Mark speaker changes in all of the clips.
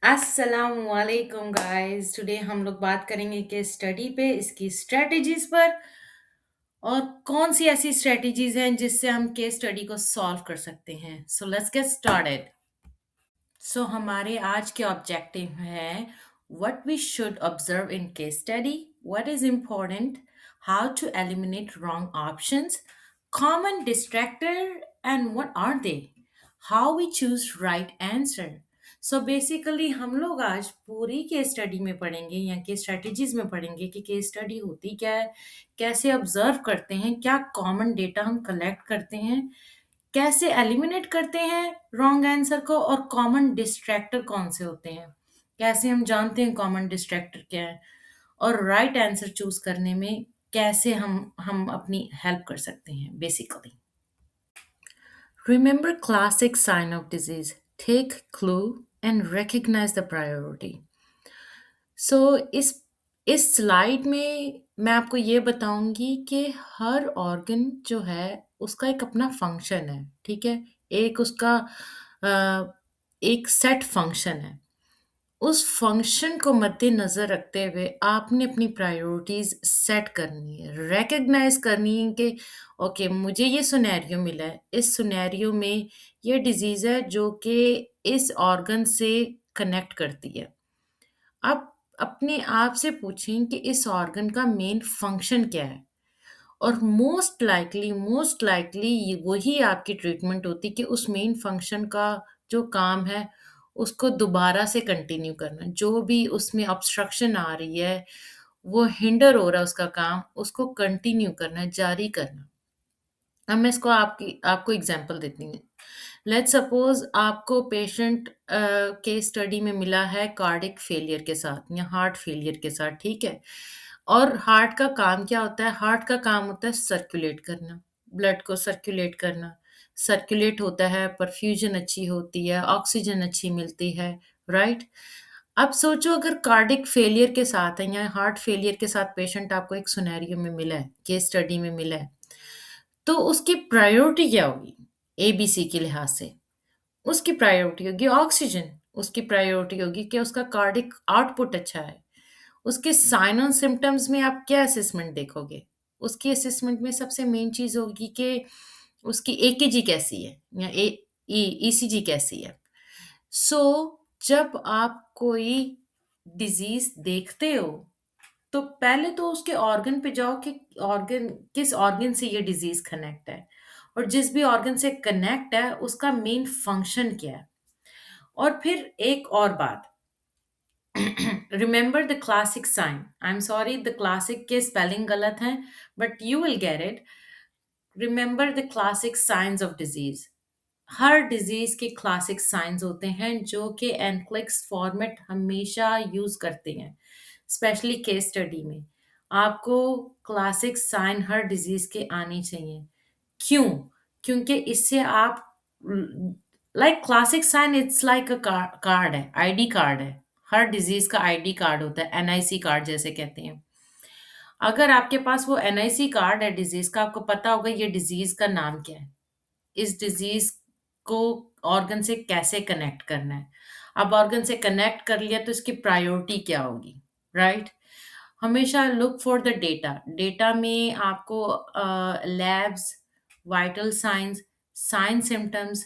Speaker 1: अस्सलामुअलैकुम guys. Today हम लोग बात करेंगे केस स्टडी पे, इसकी स्ट्रेटजीज पर, और कौन सी ऐसी स्ट्रेटजीज हैं जिससे हम केस स्टडी को सॉल्व कर सकते हैं। So let's get started. So हमारे आज के ऑब्जेक्टिव हैं what we should observe in case study, what is important, how to eliminate wrong options, common distractor and what are they, how we choose right answer. So basically हम लोग आज पूरी case study में पढ़ेंगे या case strategies में पढ़ेंगे कि केस स्टडी होती क्या है, कैसे ऑब्जर्व करते हैं, क्या कॉमन डेटा हम कलेक्ट करते हैं, कैसे एलिमिनेट करते हैं रॉन्ग आंसर को, और कॉमन डिस्ट्रैक्टर कौन से होते हैं, कैसे हम जानते हैं कॉमन डिस्ट्रैक्टर क्या है, और राइट आंसर चूज करने में कैसे हम अपनी हेल्प कर सकते हैं basically. Remember classic sign of disease. Take clue and recognize the priority. सो इस स्लाइड में मैं आपको ये बताऊंगी कि हर ऑर्गन जो है उसका एक अपना फंक्शन है, ठीक है। एक उसका अ, एक सेट फंक्शन है। उस फंक्शन को मद्देनजर रखते हुए आपने अपनी प्रायोरिटीज सेट करनी है, रिकग्नाइज करनी है कि ओके, मुझे ये सिनेरियो मिला है, इस सिनेरियो में ये डिजीज है जो कि इस ऑर्गन से कनेक्ट करती है। आप अपने आप से पूछें कि इस ऑर्गन का मेन फंक्शन क्या है, और मोस्ट लाइकली वही आपकी ट्रीटमेंट होती कि उस मेन फंक्शन का जो काम है उसको दोबारा से कंटिन्यू करना। जो भी उसमें ऑब्स्ट्रक्शन आ रही है, वो हिंडर हो रहा है उसका काम, उसको कंटिन्यू करना, जारी करना। अब मैं इसको आपको एग्जांपल देती हूँ। लेट्स सपोज आपको पेशेंट के स्टडी में मिला है कार्डिक फेलियर के साथ या हार्ट फेलियर के साथ, ठीक है। और हार्ट का काम क्या होता है? हार्ट का काम होता है सर्कुलेट करना, ब्लड को सर्कुलेट करना। सर्कुलेट होता है, परफ्यूजन अच्छी होती है, ऑक्सीजन अच्छी मिलती है, राइट। अब सोचो अगर कार्डिक फेलियर के साथ है या हार्ट फेलियर के साथ पेशेंट आपको एक सिनेरियो में मिला है, केस स्टडी में मिला है, तो उसकी प्रायोरिटी क्या होगी? एबीसी के लिहाज से उसकी प्रायोरिटी होगी ऑक्सीजन। उसकी प्रायोरिटी होगी कि उसका कार्डिक आउटपुट अच्छा है। उसके साइन और सिम्टम्स में आप क्या असेसमेंट देखोगे? उसकी असेसमेंट में सबसे मेन चीज होगी कि उसकी एकेजी कैसी है या ईसीजी कैसी है। सो जब आप कोई डिजीज देखते हो तो पहले तो उसके ऑर्गन पे जाओ कि ऑर्गन किस ऑर्गन से ये डिजीज कनेक्ट है, और जिस भी ऑर्गन से कनेक्ट है उसका मेन फंक्शन क्या है। और फिर एक और बात, remember the classic sign. I am sorry, the classic के स्पेलिंग गलत हैं, but you will get it. Remember the classic signs of disease. हर डिजीज के क्लासिक साइंस होते हैं जो कि एनक्लिक्स फॉर्मेट हमेशा यूज करते हैं, स्पेशली केस स्टडी में। आपको क्लासिक साइन हर डिजीज के आने चाहिए। क्यों? क्योंकि इससे आप, like classic sign it's like a card है, आईडी कार्ड है। हर डिजीज का आईडी कार्ड होता है, एनआईसी कार्ड जैसे कहते हैं। अगर आपके पास वो एनआईसी कार्ड है डिजीज का, आपको पता होगा ये डिजीज का नाम क्या है, इस डिजीज को ऑर्गन से कैसे कनेक्ट करना है। अब ऑर्गन से कनेक्ट कर लिया तो इसकी प्रायोरिटी क्या होगी, राइट। हमेशा look for the data. Data में आपको labs, vital signs, sign symptoms,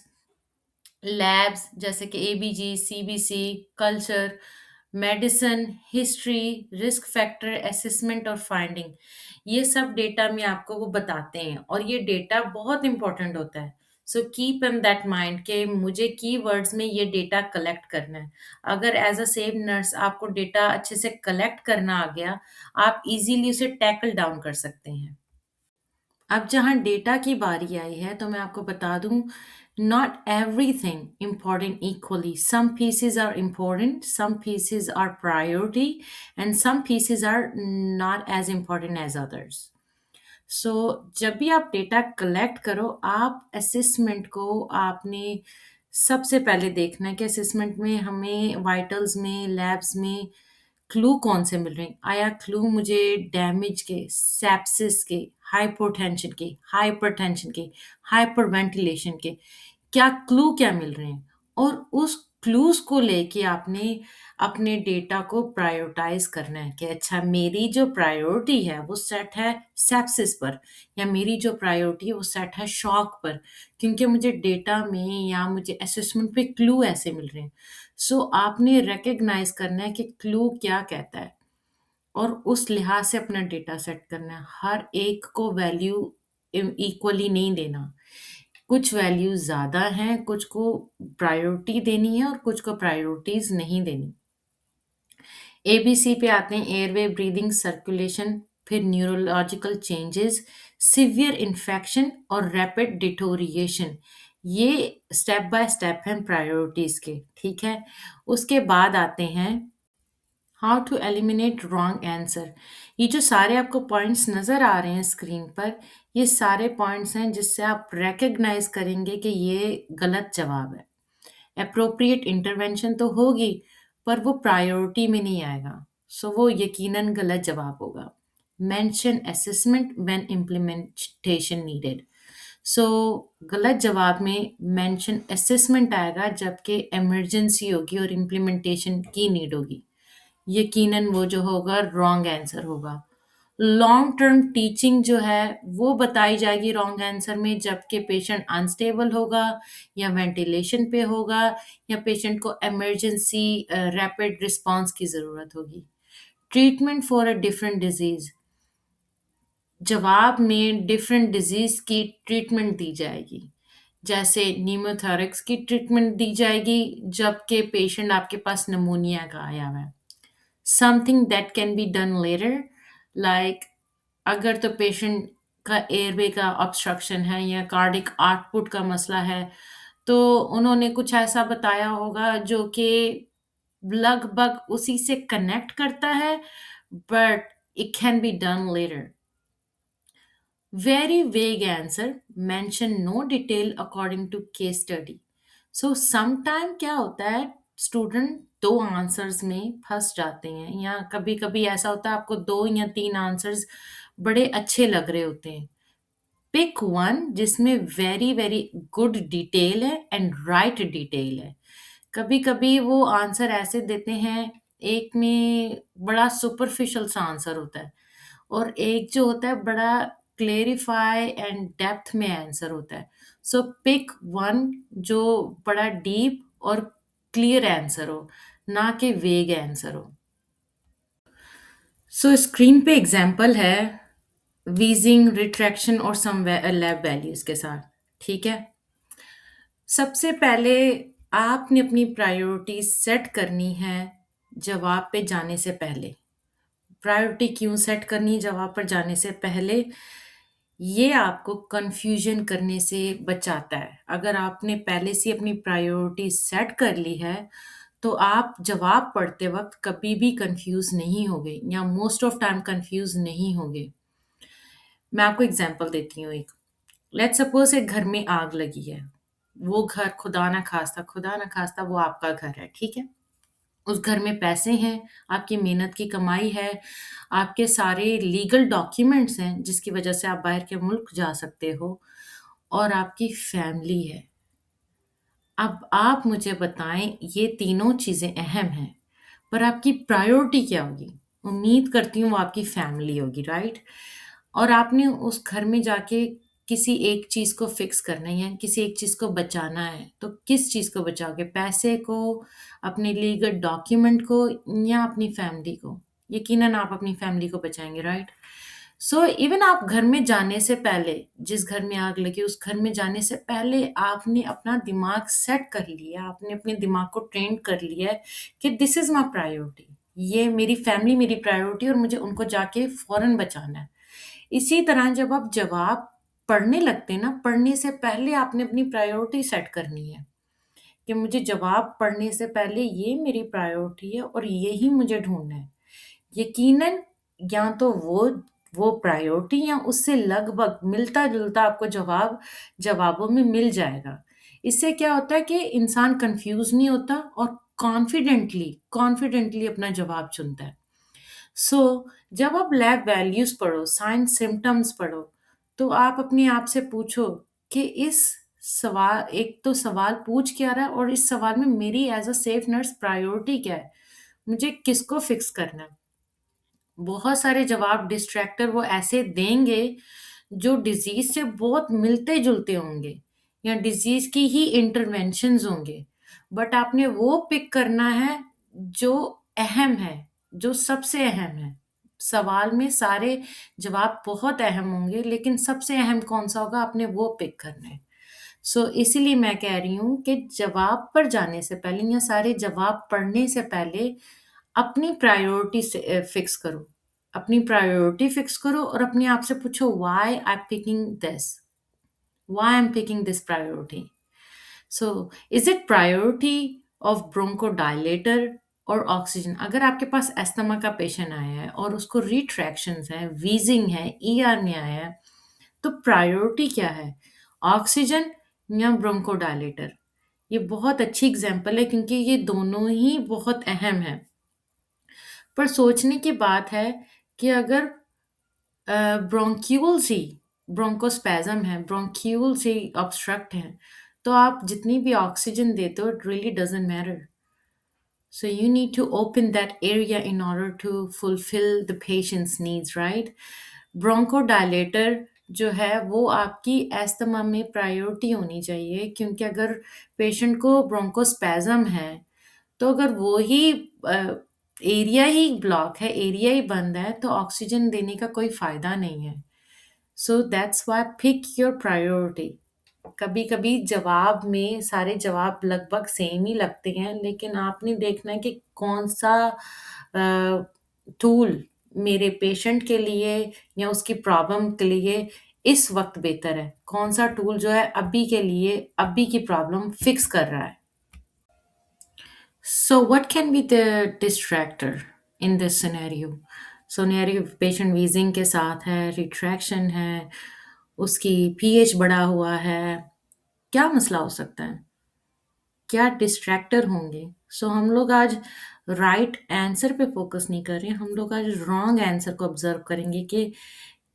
Speaker 1: labs जैसे कि ABG, CBC, culture, medicine, history, risk factor assessment और फाइंडिंग, ये सब डेटा में आपको वो बताते हैं, और ये डेटा बहुत इंपॉर्टेंट होता है। So keep in that mind कि मुझे कीवर्ड्स में ये डेटा कलेक्ट करना है। अगर एज अ सेम नर्स आपको डेटा अच्छे से कलेक्ट करना आ गया, आप इजीली उसे टैकल डाउन कर सकते हैं। अब जहाँ डेटा की बारी आई है तो मैं आपको बता दूं, not everything important equally. Some pieces are important, some pieces are priority, and some pieces are not as important as others. सो जब भी आप डेटा कलेक्ट करो, आप असेसमेंट को आपने सबसे पहले देखना है कि असेसमेंट में हमें वाइटल्स में, लैब्स में क्लू कौन से मिल रहे हैं। आया क्लू मुझे डैमेज के, सेप्सिस के, हाइपोटेंशन के, हाइपरटेंशन के, हाइपरवेंटिलेशन के, क्या क्लू क्या मिल रहे हैं, और उस क्लूज को लेके आपने अपने डेटा को प्रायोरिटाइज करना है कि अच्छा मेरी जो प्रायोरिटी है वो सेट है सेप्सिस पर, या मेरी जो प्रायोरिटी है वो सेट है शॉक पर, क्योंकि मुझे डेटा में या मुझे असेसमेंट पे क्लू ऐसे मिल रहे हैं। सो आपने रिकग्नाइज करना है कि क्लू क्या कहता है और उस लिहाज से अपना डेटा सेट करना है। हर एक को वैल्यू इक्वली नहीं देना। कुछ वैल्यूज ज़्यादा हैं, कुछ को प्रायोरिटी देनी है और कुछ को प्रायोरिटीज नहीं देनी। एबीसी पे आते हैं, एयरवे, ब्रीदिंग, सर्कुलेशन, फिर न्यूरोलॉजिकल चेंजेस, सिवियर इन्फेक्शन और रैपिड डिटोरिएशन। ये स्टेप बाय स्टेप हैं प्रायोरिटीज के, ठीक है। उसके बाद आते हैं how to eliminate wrong answer. ये जो सारे आपको पॉइंट्स नज़र आ रहे हैं स्क्रीन पर, ये सारे पॉइंट्स हैं जिससे आप रिकग्नाइज करेंगे कि ये गलत जवाब है। एप्रोप्रिएट इंटरवेंशन तो होगी, पर वो प्रायोरिटी में नहीं आएगा, सो वो यकीनन गलत जवाब होगा। Mention assessment when implementation needed. So गलत जवाब में मेंशन असेसमेंट आएगा जबकि इमरजेंसी होगी और इम्प्लीमेंटेशन की नीड होगी। यकीनन वो जो होगा रॉन्ग आंसर होगा। लॉन्ग टर्म टीचिंग जो है वो बताई जाएगी रॉन्ग आंसर में जबकि पेशेंट अनस्टेबल होगा या वेंटिलेशन पे होगा या पेशेंट को इमरजेंसी रैपिड रिस्पांस की ज़रूरत होगी। Treatment for a different disease, जवाब में डिफरेंट डिजीज की ट्रीटमेंट दी जाएगी। जैसे न्यूमोथोरैक्स की ट्रीटमेंट दी जाएगी जबकि पेशेंट आपके पास नमूनिया का आया हुआ है। Something that can be done later, like अगर तो पेशेंट का एयरवे का ऑब्स्ट्रक्शन है या कार्डिक आउटपुट का मसला है, तो उन्होंने कुछ ऐसा बताया होगा जो कि लगभग उसी से कनेक्ट करता है, but it can be done later. Very vague answer, mention no detail according to case study. So sometime क्या होता है, स्टूडेंट दो आंसर्स में फंस जाते हैं, या कभी कभी ऐसा होता है आपको दो या तीन आंसर्स बड़े अच्छे लग रहे होते हैं। पिक वन जिसमें वेरी वेरी गुड डिटेल है एंड राइट डिटेल है। कभी कभी वो आंसर ऐसे देते हैं, एक में बड़ा सुपरफिशियल सा आंसर होता है और एक जो होता है बड़ा क्लेरिफाई एंड डेप्थ में आंसर होता है। सो पिक वन जो बड़ा डीप और क्लियर आंसर हो, ना कि वेग आंसर हो। सो स्क्रीन पे एग्जांपल है वीजिंग, रिट्रैक्शन और सम लैब वैल्यूज के साथ, ठीक है। सबसे पहले आपने अपनी प्रायोरिटी सेट करनी है जवाब पे जाने से पहले। प्रायोरिटी क्यों सेट करनी है जवाब पर जाने से पहले? ये आपको कन्फ्यूजन करने से बचाता है। अगर आपने पहले से अपनी प्रायोरिटी सेट कर ली है, तो आप जवाब पढ़ते वक़्त कभी भी कन्फ्यूज़ नहीं होगे या मोस्ट ऑफ टाइम कन्फ्यूज़ नहीं होगे। मैं आपको एग्ज़ाम्पल देती हूँ एक। लेट्स सपोज़ एक घर में आग लगी है। वो घर खुदा ना खास्ता वो आपका घर है, ठीक है? उस घर में पैसे हैं, आपकी मेहनत की कमाई है, आपके सारे लीगल डॉक्यूमेंट्स हैं जिसकी वजह से आप बाहर के मुल्क जा सकते हो और आपकी फैमिली है। अब आप मुझे बताएँ, ये तीनों चीज़ें अहम हैं, पर आपकी प्रायोरिटी क्या होगी? उम्मीद करती हूँ वो आपकी फैमिली होगी, राइट? और आपने उस घर में जाके किसी एक चीज़ को फिक्स करना है या किसी एक चीज़ को बचाना है, तो किस चीज़ को बचाओगे? पैसे को, अपने लीगल डॉक्यूमेंट को या अपनी फैमिली को? यकीनन आप अपनी फैमिली को बचाएँगे, राइट? सो इवन आप घर में जाने से पहले, जिस घर में आग लगी उस घर में जाने से पहले आपने अपना दिमाग सेट कर लिया, आपने अपने दिमाग को ट्रेन कर लिया है कि दिस इज़ माय प्रायोरिटी। ये मेरी फैमिली मेरी प्रायोरिटी और मुझे उनको जाके फ़ौरन बचाना है। इसी तरह जब आप जवाब पढ़ने लगते हैं ना, पढ़ने से पहले आपने अपनी प्रायोरिटी सेट करनी है कि मुझे जवाब पढ़ने से पहले ये मेरी प्रायोरिटी है और यही मुझे ढूँढना है। यकीनन या तो वो प्रायोरिटी या उससे लगभग मिलता-जुलता आपको जवाबों में मिल जाएगा। इससे क्या होता है कि इंसान कन्फ्यूज़ नहीं होता और कॉन्फिडेंटली अपना जवाब चुनता है। सो जब आप लैब वैल्यूज़ पढ़ो, साइन सिम्पटम्स पढ़ो, तो आप अपने आप से पूछो कि इस सवाल, एक तो सवाल पूछ क्या रहा है और इस सवाल में मेरी as a safe nurse priority क्या है, मुझे किसको फिक्स करना है। बहुत सारे जवाब डिस्ट्रैक्टर वो ऐसे देंगे जो डिजीज से बहुत मिलते जुलते होंगे या डिजीज की ही इंटरवेंशंस होंगे, बट आपने वो पिक करना है जो अहम है, जो सबसे अहम है। सवाल में सारे जवाब बहुत अहम होंगे लेकिन सबसे अहम कौन सा होगा, आपने वो पिक करना है। इसीलिए मैं कह रही हूँ कि जवाब पर जाने से पहले या सारे जवाब पढ़ने से पहले अपनी प्रायोरिटी से फिक्स करो। अपनी प्रायोरिटी फिक्स करो और अपने आप से पूछो, why I picking this, why I am picking this priority. So is it priority of bronchodilator और ऑक्सीजन। अगर आपके पास एस्थमा का पेशेंट आया है और उसको रिट्रैक्शंस है, वीजिंग है, ईआर में आया है, तो प्रायोरिटी क्या है, ऑक्सीजन या ब्रोंकोडायलेटर। ये बहुत अच्छी एग्जांपल है क्योंकि ये दोनों ही बहुत अहम है। पर सोचने की बात है कि अगर ब्रोंक्यूल से ब्रोंकोस्पैज्म है, ब्रोंक्यूल से ऑब्स्ट्रक्ट है, तो आप जितनी भी ऑक्सीजन देते हो it really doesn't matter. So you need to open that area in order to fulfill the patient's needs, right? Bronchodilator जो है वो आपकी एस्थमा में प्रायोरिटी होनी चाहिए, क्योंकि अगर पेशेंट को ब्रोंकोस्पैज्म है तो अगर वो ही एरिया ही ब्लॉक है, एरिया ही बंद है, तो ऑक्सीजन देने का कोई फायदा नहीं है। So that's why pick your priority. कभी कभी जवाब में सारे जवाब लगभग सेम ही लगते हैं, लेकिन आपने देखना है कि कौन सा टूल मेरे पेशेंट के लिए या उसकी प्रॉब्लम के लिए इस वक्त बेहतर है, कौन सा टूल जो है अभी के लिए अभी की प्रॉब्लम फिक्स कर रहा है। So what can be the distractor in this scenario. Scenario patient wheezing के साथ है, रिट्रैक्शन है, उसकी पीएच बढ़ा हुआ है, क्या मसला हो सकता है, क्या डिस्ट्रैक्टर होंगे। हम लोग आज राइट आंसर पे फोकस नहीं कर रहे हैं, हम लोग आज रॉन्ग आंसर को ऑब्जर्व करेंगे कि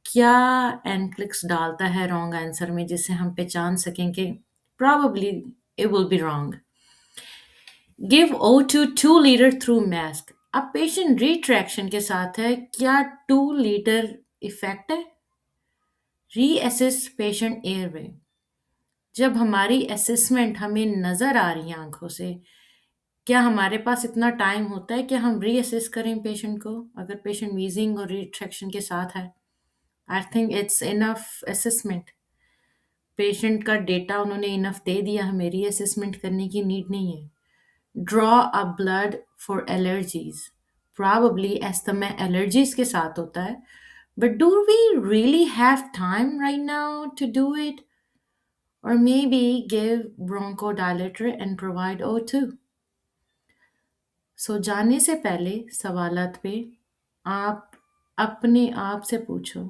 Speaker 1: क्या एनक्लिक्स डालता है रॉन्ग आंसर में, जिससे हम पहचान सकें कि probably it will be wrong. Give O2 2 litre through mask. अब पेशेंट रिट्रैक्शन के साथ है, क्या 2 लीटर इफेक्ट है। Reassess patient airway. जब हमारी असेसमेंट हमें नज़र आ रही है आंखों से, क्या हमारे पास इतना टाइम होता है कि हम रीअसेस करें पेशेंट को, अगर पेशेंट वीजिंग और रिट्रैक्शन के साथ है। I think it's enough assessment. Patient का डेटा उन्होंने इनफ दे दिया, हमें रीअसेसमेंट करने की नीड नहीं है। Draw a blood for allergies. Probably asthma allergies के साथ होता है, but do we really have time right now to do it, or maybe give bronchodilator and provide O2। जाने से पहले सवालात पे आप अपने आप से पूछो,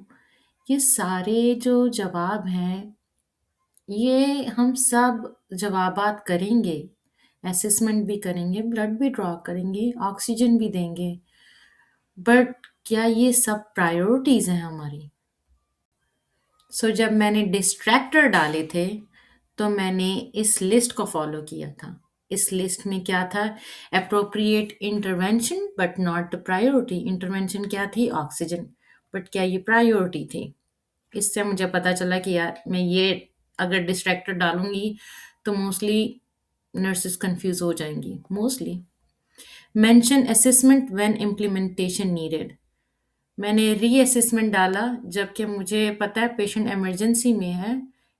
Speaker 1: ये सारे जो जवाब हैं, ये हम सब जवाबात करेंगे, असेसमेंट भी करेंगे, ब्लड भी ड्रॉ करेंगे, ऑक्सीजन भी देंगे, बट क्या ये सब प्रायोरिटीज़ हैं हमारी। जब मैंने डिस्ट्रैक्टर डाले थे तो मैंने इस लिस्ट को फॉलो किया था। इस लिस्ट में क्या था, appropriate intervention but not priority. Intervention क्या थी, ऑक्सीजन, बट क्या ये प्रायोरिटी थी। इससे मुझे पता चला कि यार मैं ये अगर डिस्ट्रैक्टर डालूंगी तो मोस्टली नर्सेस कंफ्यूज हो जाएंगी। Mostly mention assessment when implementation needed. मैंने रीअसेसमेंट डाला जबकि मुझे पता है पेशेंट इमरजेंसी में है,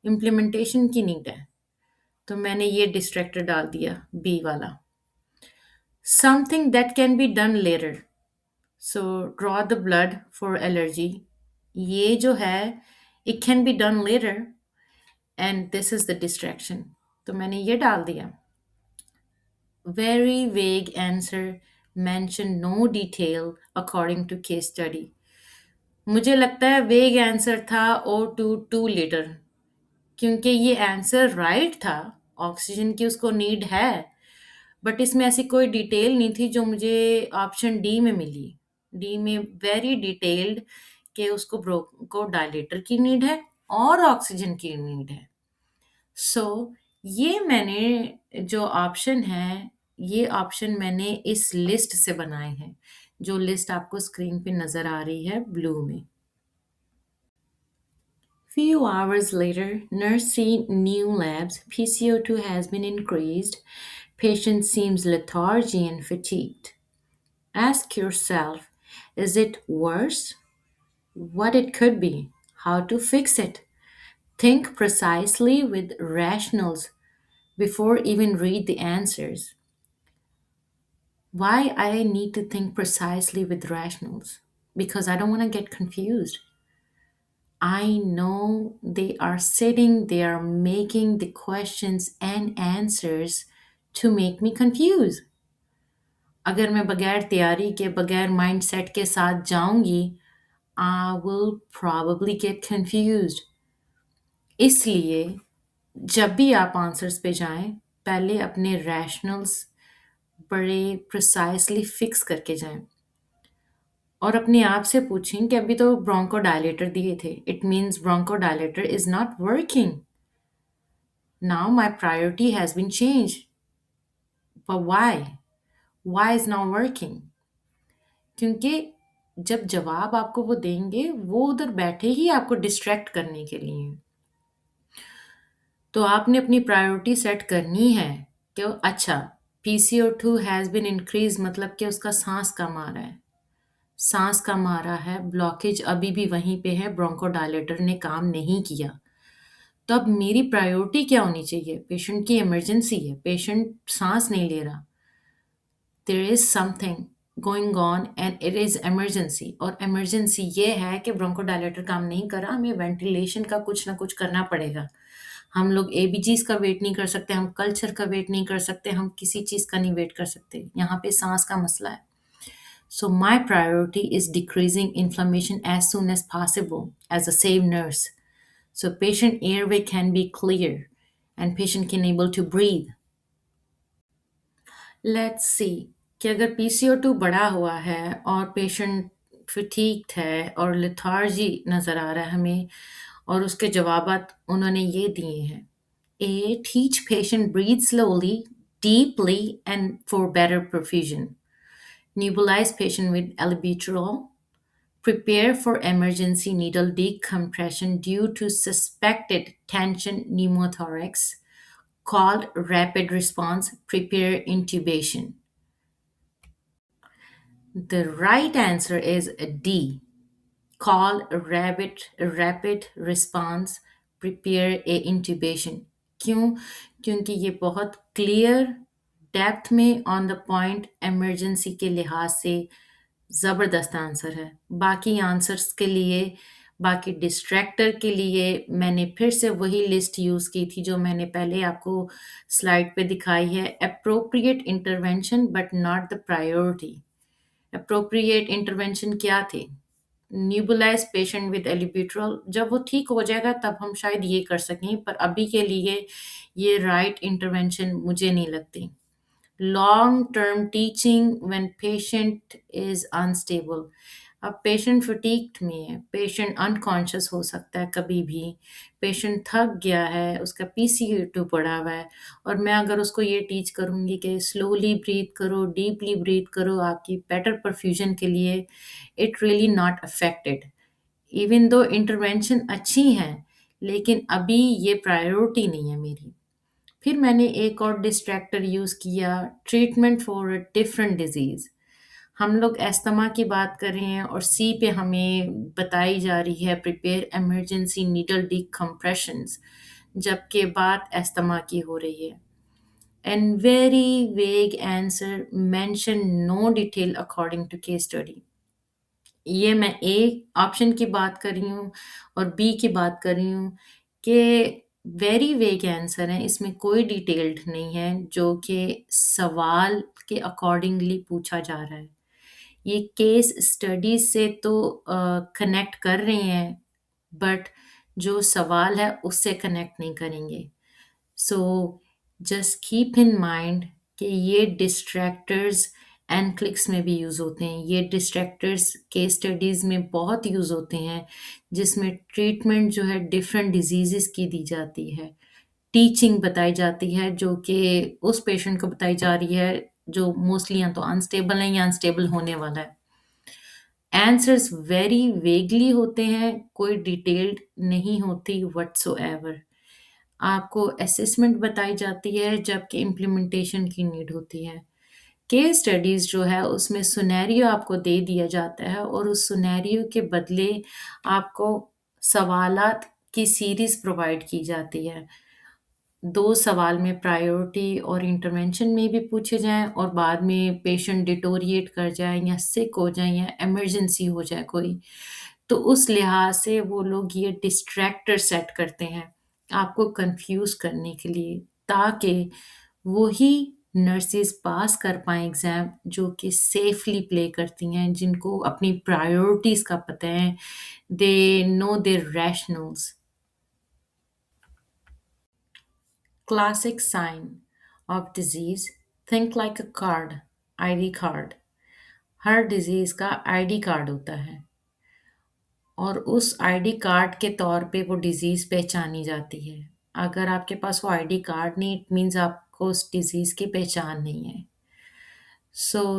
Speaker 1: इम्प्लीमेंटेशन की नीड है, तो मैंने ये डिस्ट्रैक्टर डाल दिया, बी वाला। Something that can be done later. Draw the blood for allergy. ये जो है it can be done later and this is the distraction, तो मैंने ये डाल दिया। Very vague answer, mention no detail according to case study. मुझे लगता है वेग आंसर था O2 2 लीटर, क्योंकि ये आंसर राइट था, ऑक्सीजन की उसको नीड है, बट इसमें ऐसी कोई डिटेल नहीं थी जो मुझे ऑप्शन डी में मिली। डी में वेरी डिटेल्ड कि उसको ब्रोंको डायलेटर की नीड है और ऑक्सीजन की नीड है। सो ये मैंने जो ऑप्शन है, ये ऑप्शन मैंने इस लिस्ट से बनाए हैं, जो लिस्ट आपको स्क्रीन पे नज़र आ रही है ब्लू में। Few hours later, nurse see new labs. PCO2 has been increased. Patient seems lethargy and fatigued. Ask yourself, is it worse? What it could be? How to fix it? Think precisely with rationals before even read the answers. Why I need to think precisely with rationals? Because I don't want to get confused. I know they are sitting there making the questions and answers to make me confused. अगर मैं बगैर तैयारी के बगैर mind set के साथ जाऊंगी, I will probably get confused. इसलिए जब भी आप आंसर्स पे जाएं, पहले अपने रैशनल्स बड़े प्रिसाइसली फिक्स करके जाएं और अपने आप से पूछें कि अभी तो ब्रोंको डायलेटर दिए थे, it means bronchodilator is not working. Now my priority has been changed. But why? Why is not working? क्योंकि जब जवाब आपको वो देंगे, वो उधर बैठे ही आपको डिस्ट्रैक्ट करने के लिए हैं। तो आपने अपनी प्रायोरिटी सेट करनी है कि अच्छा, PCO2 हैज़ बीन इंक्रीज मतलब कि उसका सांस कम आ रहा है। सांस कम आ रहा है, ब्लॉकेज अभी भी वहीं पे है, ब्रोंकोडायलेटर ने काम नहीं किया। तो अब मेरी प्रायोरिटी क्या होनी चाहिए? पेशेंट की इमरजेंसी है, पेशेंट सांस नहीं ले रहा, there is something going on and it is emergency. और इमरजेंसी ये है कि ब्रोंकोडायलेटर काम नहीं कर रहा, हमें वेंटिलेशन का कुछ ना कुछ करना पड़ेगा। हम लोग एबीजीज का वेट नहीं कर सकते, हम कल्चर का वेट नहीं कर सकते, हम किसी चीज़ का नहीं वेट कर सकते। यहाँ पे सांस का मसला है। So my priority is decreasing inflammation as soon as possible as a safe nurse. So patient airway can be clear and patient can able to breathe. Let's see कि अगर PCO2 बढ़ा हुआ है और पेशेंट fatigued है और lethargy नज़र आ रहा है हमें, और उसके जवाबात उन्होंने ये दिए हैं। A. Teach patient breathe slowly, deeply and for better perfusion. Nebulize patient with albuterol. Prepare for emergency needle decompression due to suspected tension pneumothorax. Called rapid response. Prepare intubation. The right answer is D. Call rapid response. Prepare a intubation. क्यों? क्योंकि ये बहुत clear, depth में, on the point, emergency के लिहाज से ज़बरदस्त answer है। बाकी आंसर्स के लिए, बाकी डिस्ट्रैक्टर के लिए मैंने फिर से वही लिस्ट यूज़ की थी जो मैंने पहले आपको स्लाइड पे दिखाई है। Appropriate intervention but not the priority. Appropriate intervention क्या थे? न्यूबुलाइज पेशेंट विद एलिब्यूट्रॉल, जब वो ठीक हो जाएगा तब हम शायद ये कर सकें, पर अभी के लिए ये राइट इंटरवेंशन मुझे नहीं लगती। Long term teaching when patient is unstable. अब पेशेंट फटीग्ड में है, पेशेंट अनकॉन्शियस हो सकता है कभी भी, पेशेंट थक गया है, उसका PCO2 बढ़ा हुआ है, और मैं अगर उसको ये टीच करूँगी कि स्लोली ब्रीथ करो, डीपली ब्रीथ करो आपकी बेटर परफ्यूजन के लिए, it really not affected. Even though intervention अच्छी हैं, लेकिन अभी ये प्रायोरिटी नहीं है मेरी। फिर मैंने एक और डिस्ट्रैक्टर यूज़ किया, treatment for a different disease. हम लोग एस्थमा की बात कर रहे हैं और सी पे हमें बताई जा रही है प्रिपेयर इमरजेंसी नीडल डिकम्प्रेशंस, जबकि बात एस्थमा की हो रही है। And very vague answer mention no detail according to case study. ये मैं ए ऑप्शन की बात कर रही हूँ और बी की बात कर रही हूँ कि वेरी वेग आंसर है, इसमें कोई डिटेल्ड नहीं है जो कि सवाल के अकॉर्डिंगली पूछा जा रहा है। ये केस स्टडी से तो कनेक्ट कर रहे हैं, बट जो सवाल है उससे कनेक्ट नहीं करेंगे। So just keep in mind कि ये डिस्ट्रैक्टर्स एंड क्लिक्स में भी यूज़ होते हैं। ये डिस्ट्रैक्टर्स केस स्टडीज़ में बहुत यूज़ होते हैं, जिसमें ट्रीटमेंट जो है डिफरेंट डिजीज़ की दी जाती है। टीचिंग बताई जाती है जो कि उस पेशेंट को बताई जा रही है जो मोस्टली या तो अनस्टेबल है या अनस्टेबल होने वाला है। आंसर्स वेरी वेगली होते हैं, कोई डिटेल्ड नहीं होती व्हाट्सोएवर। आपको असेसमेंट बताई जाती है जबकि इम्प्लीमेंटेशन की नीड होती है। केस स्टडीज़ जो है उसमें सिनेरियो आपको दे दिया जाता है और उस सिनेरियो के बदले आपको सवालात की सीरीज़ प्रोवाइड की जाती है। 2 सवाल में प्रायोरिटी और इंटरवेंशन में भी पूछे जाएँ और बाद में पेशेंट डिटोरिएट कर जाए या सिक हो जाए या इमरजेंसी हो जाए कोई, तो उस लिहाज से वो लोग ये डिस्ट्रैक्टर सेट करते हैं, आपको कन्फ्यूज़ करने के लिए, ताकि वही नर्सेज़ पास कर पाएँ एग्ज़ाम जो कि सेफ़ली प्ले करती हैं, जिनको अपनी प्रायोरिटीज़ का पता है, they know their rationales. Classic sign of disease, think like a card, ID card. हर डिजीज़ का आईडी कार्ड होता है और उस आईडी कार्ड के तौर पे वो डिजीज़ पहचानी जाती है। अगर आपके पास वो आईडी कार्ड नहीं, इट मीन्स आपको उस डिजीज़ की पहचान नहीं है।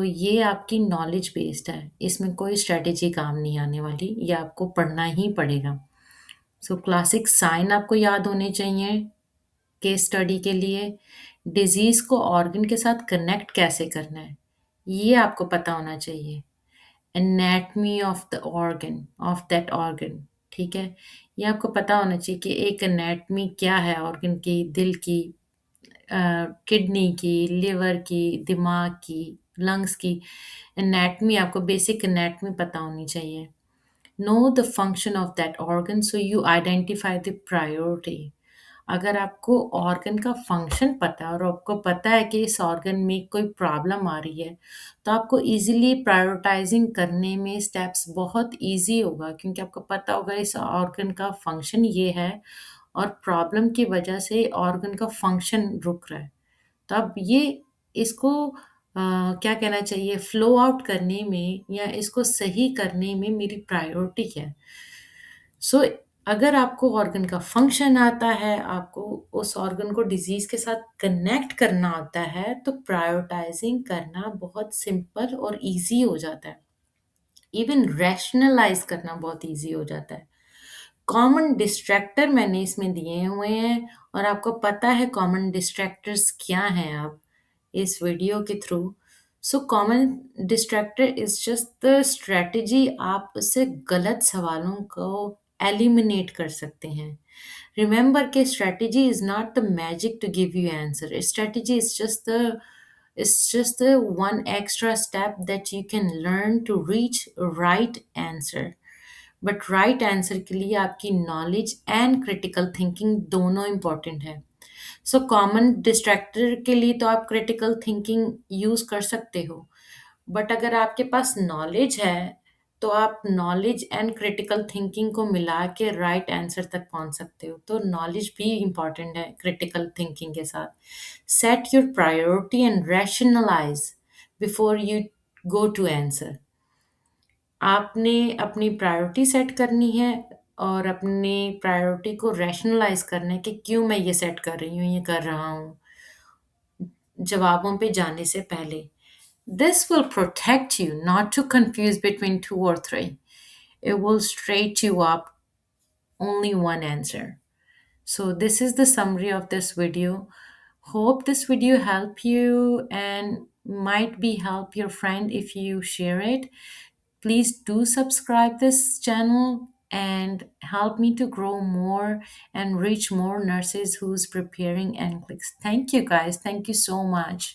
Speaker 1: ये आपकी नॉलेज बेस्ड है, इसमें कोई स्ट्रैटेजी काम नहीं आने वाली, ये आपको पढ़ना ही पड़ेगा। क्लासिक साइन आपको याद होने चाहिए केस स्टडी के लिए। डिजीज़ को ऑर्गन के साथ कनेक्ट कैसे करना है, ये आपको पता होना चाहिए। Anatomy of the organ, of that organ, ठीक है? ये आपको पता होना चाहिए कि एक एनाटमी क्या है ऑर्गन की, दिल की, किडनी की, लिवर की, दिमाग की, लंग्स की। एनाटमी आपको बेसिक एनाटमी पता होनी चाहिए। Know the function of that organ so you identify the priority. अगर आपको ऑर्गन का फंक्शन पता है और आपको पता है कि इस ऑर्गन में कोई प्रॉब्लम आ रही है, तो आपको इजीली प्रायोरिटाइजिंग करने में स्टेप्स बहुत इजी होगा, क्योंकि आपको पता होगा इस ऑर्गन का फंक्शन ये है और प्रॉब्लम की वजह से ऑर्गन का फंक्शन रुक रहा है। तो अब ये इसको क्या कहना चाहिए, फ्लो आउट करने में या इसको सही करने में मेरी प्रायोरिटी क्या है। सो अगर आपको ऑर्गन का फंक्शन आता है, आपको उस ऑर्गन को डिजीज़ के साथ कनेक्ट करना आता है, तो प्रायोरिटाइजिंग करना बहुत सिंपल और ईज़ी हो जाता है। इवन रैशनलाइज़ करना बहुत ईज़ी हो जाता है। कॉमन डिस्ट्रैक्टर मैंने इसमें दिए हुए हैं और आपको पता है कॉमन डिस्ट्रैक्टर्स क्या हैं अब इस वीडियो के through. Common distractor is just the strategy आप उससे गलत सवालों को एलिमिनेट कर सकते हैं। रिमेंबर कि strategy is not the magic to give you answer. Strategy is just the one extra step that you can learn to reach right answer. But right answer के लिए आपकी नॉलेज एंड क्रिटिकल थिंकिंग दोनों important है। Common distractor के लिए तो आप critical thinking use कर सकते हो, बट अगर आपके पास नॉलेज है तो आप नॉलेज एंड क्रिटिकल थिंकिंग को मिला के राइट आंसर तक पहुंच सकते हो। तो नॉलेज भी इम्पॉर्टेंट है क्रिटिकल थिंकिंग के साथ। Set your priority and rationalize before you go to answer. आपने अपनी प्रायोरिटी सेट करनी है और अपनी प्रायोरिटी को रैशनलाइज़ करना है कि क्यों मैं ये सेट कर रही हूँ, ये कर रहा हूँ, जवाबों पे जाने से पहले। This will protect you not to confuse between 2 or 3. It will straight you up only one answer. This is the summary of this video. Hope this video help you and might be help your friend if you share it. Please do subscribe this channel and help me to grow more and reach more nurses who's preparing NCLEX. Thank you guys. Thank you so much.